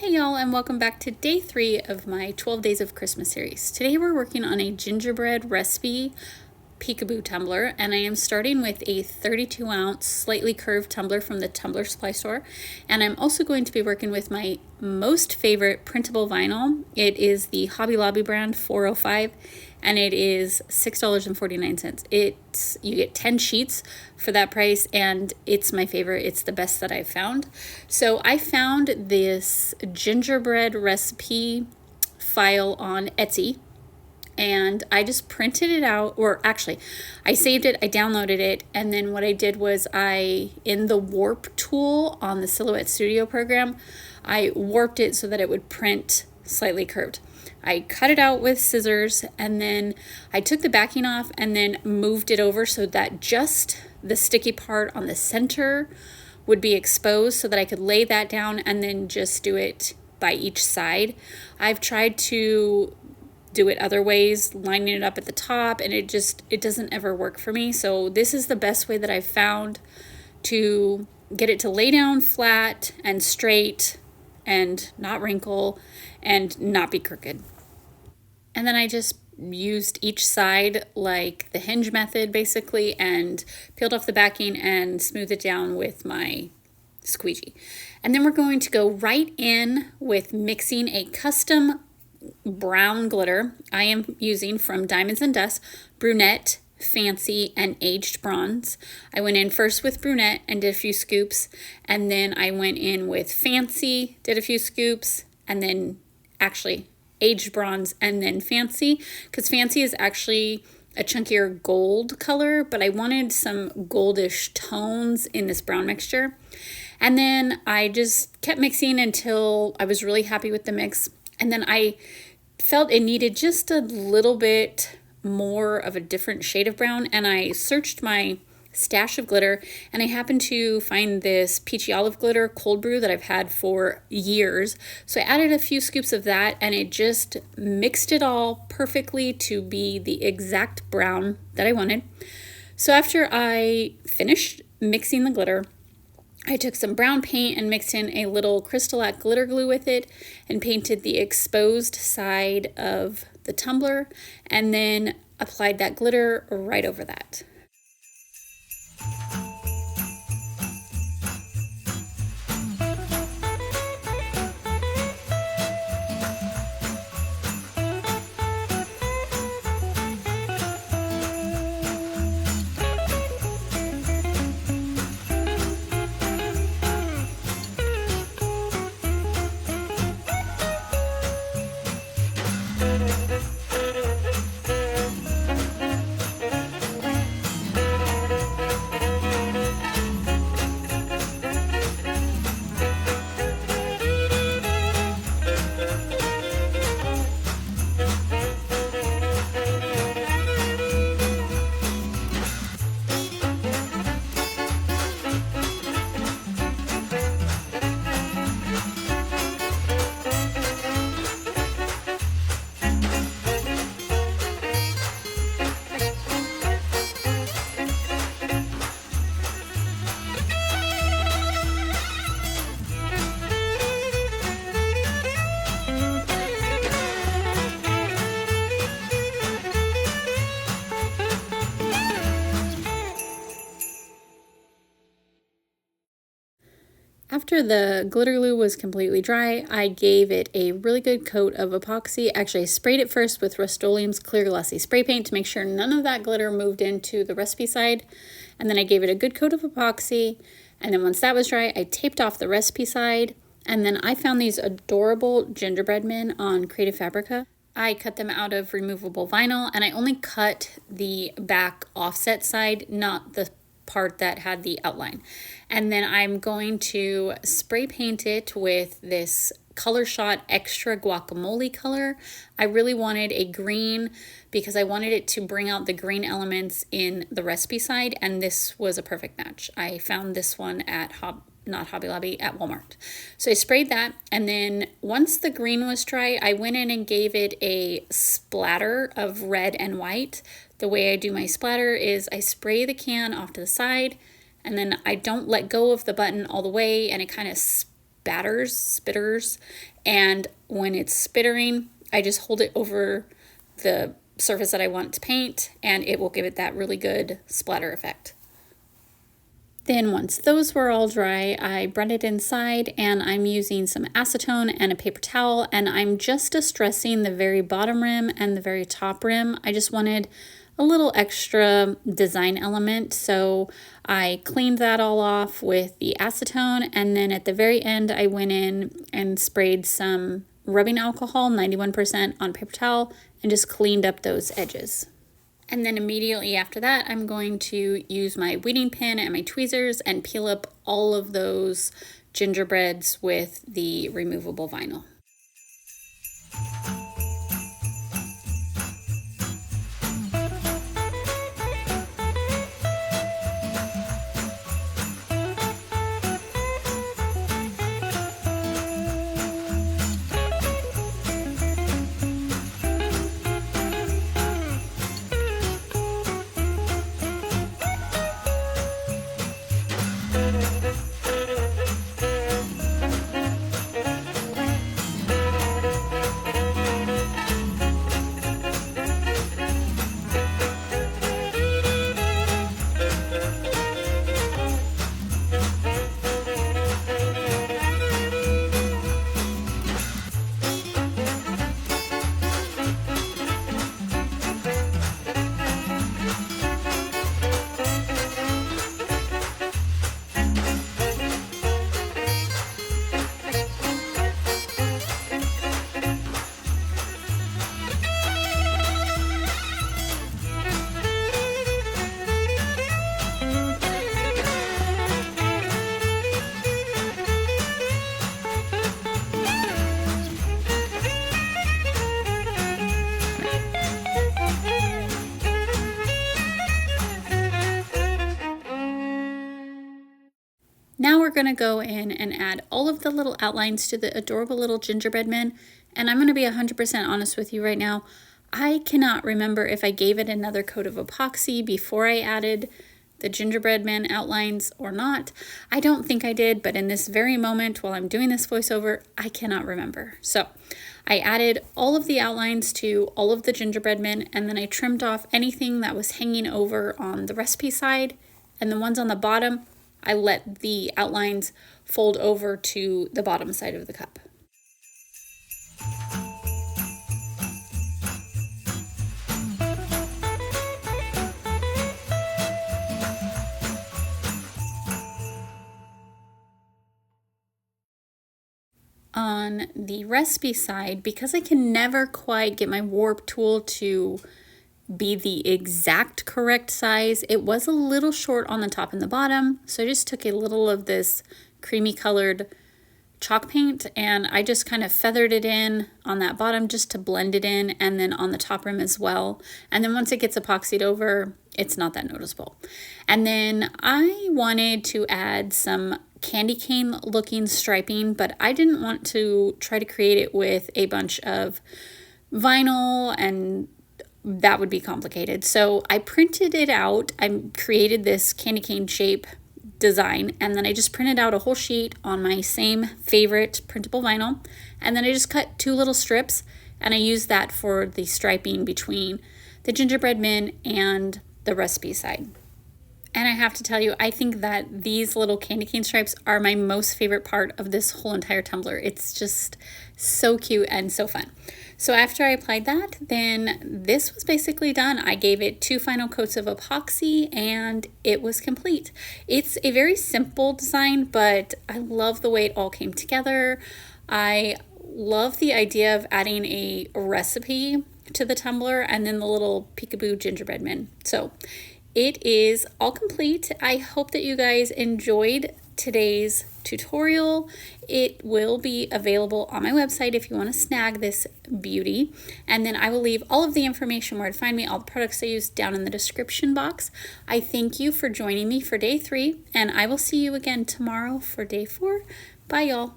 Hey y'all, and welcome back to day 3 of my 12 Days of Christmas series. Today we're working on a gingerbread recipe Peekaboo tumbler, and I am starting with a 32 ounce slightly curved tumbler from the Tumbler supply store. And I'm also going to be working with my most favorite printable vinyl. It is the Hobby Lobby brand 405, and it is $6.49. You get 10 sheets for that price, and it's my favorite. It's the best that I've found. So I found this gingerbread recipe file on Etsy, and I just printed it out, or actually I saved it, I downloaded it, and then what I did was in the warp tool on the Silhouette Studio program, I warped it so that it would print slightly curved. I cut it out with scissors, and then I took the backing off and then moved it over so that just the sticky part on the center would be exposed so that I could lay that down and then just do it by each side. I've tried to do it other ways, lining it up at the top, and it doesn't ever work for me. So this is the best way that I've found to get it to lay down flat and straight and not wrinkle and not be crooked. And then I just used each side like the hinge method basically, and peeled off the backing and smoothed it down with my squeegee. And then we're going to go right in with mixing a custom brown glitter. I am using from Diamonds and Dust, Brunette, Fancy, and Aged Bronze. I went in first with Brunette and did a few scoops, and then I went in with Fancy, did a few scoops, and then actually Aged Bronze and then Fancy, because Fancy is actually a chunkier gold color, but I wanted some goldish tones in this brown mixture. And then I just kept mixing until I was really happy with the mix. And then I felt it needed just a little bit more of a different shade of brown, and I searched my stash of glitter, and I happened to find this peachy olive glitter cold brew that I've had for years. So I added a few scoops of that, and it just mixed it all perfectly to be the exact brown that I wanted. So after I finished mixing the glitter, I took some brown paint and mixed in a little Crystalac glitter glue with it and painted the exposed side of the tumbler, and then applied that glitter right over that. After the glitter glue was completely dry, I gave it a really good coat of epoxy. Actually, I sprayed it first with Rust-Oleum's Clear Glossy Spray Paint to make sure none of that glitter moved into the recipe side. And then I gave it a good coat of epoxy. And then once that was dry, I taped off the recipe side. And then I found these adorable gingerbread men on Creative Fabrica. I cut them out of removable vinyl, and I only cut the back offset side, not the part that had the outline. And then I'm going to spray paint it with this Color Shot Extra Guacamole color. I really wanted a green because I wanted it to bring out the green elements in the recipe side, and this was a perfect match. I found this one at not Hobby Lobby, at Walmart. So I sprayed that, and then once the green was dry, I went in and gave it a splatter of red and white. The way I do my splatter is I spray the can off to the side, and then I don't let go of the button all the way, and it kind of spitters, and when it's spittering, I just hold it over the surface that I want to paint, and it will give it that really good splatter effect. Then once those were all dry, I brought it inside, and I'm using some acetone and a paper towel, and I'm just distressing the very bottom rim and the very top rim. I just wanted a little extra design element, so I cleaned that all off with the acetone, and then at the very end I went in and sprayed some rubbing alcohol, 91%, on paper towel, and just cleaned up those edges. And then immediately after that, I'm going to use my weeding pin and my tweezers and peel up all of those gingerbreads with the removable vinyl. Now we're going to go in and add all of the little outlines to the adorable little gingerbread men. And I'm going to be 100% honest with you right now. I cannot remember if I gave it another coat of epoxy before I added the gingerbread man outlines or not. I don't think I did, but in this very moment while I'm doing this voiceover, I cannot remember. So I added all of the outlines to all of the gingerbread men, and then I trimmed off anything that was hanging over on the recipe side, and the ones on the bottom, I let the outlines fold over to the bottom side of the cup. On the recipe side, because I can never quite get my warp tool to be the exact correct size, it was a little short on the top and the bottom, so I just took a little of this creamy colored chalk paint and I just kind of feathered it in on that bottom just to blend it in, and then on the top rim as well. And then once it gets epoxied over, it's not that noticeable. And then I wanted to add some candy cane looking striping, but I didn't want to try to create it with a bunch of vinyl, and that would be complicated. So I printed it out. I created this candy cane shape design, and then I just printed out a whole sheet on my same favorite printable vinyl, and then I just cut 2 little strips, and I used that for the striping between the gingerbread men and the recipe side. And I have to tell you, I think that these little candy cane stripes are my most favorite part of this whole entire tumbler. It's just so cute and so fun. So after I applied that, then this was basically done. I gave it 2 final coats of epoxy and it was complete. It's a very simple design, but I love the way it all came together. I love the idea of adding a recipe to the tumbler and then the little Peekaboo gingerbread men. So it is all complete. I hope that you guys enjoyed today's tutorial. It will be available on my website if you want to snag this beauty. And then I will leave all of the information where to find me, all the products I use, down in the description box. I thank you for joining me for day 3, and I will see you again tomorrow for day 4. Bye, y'all.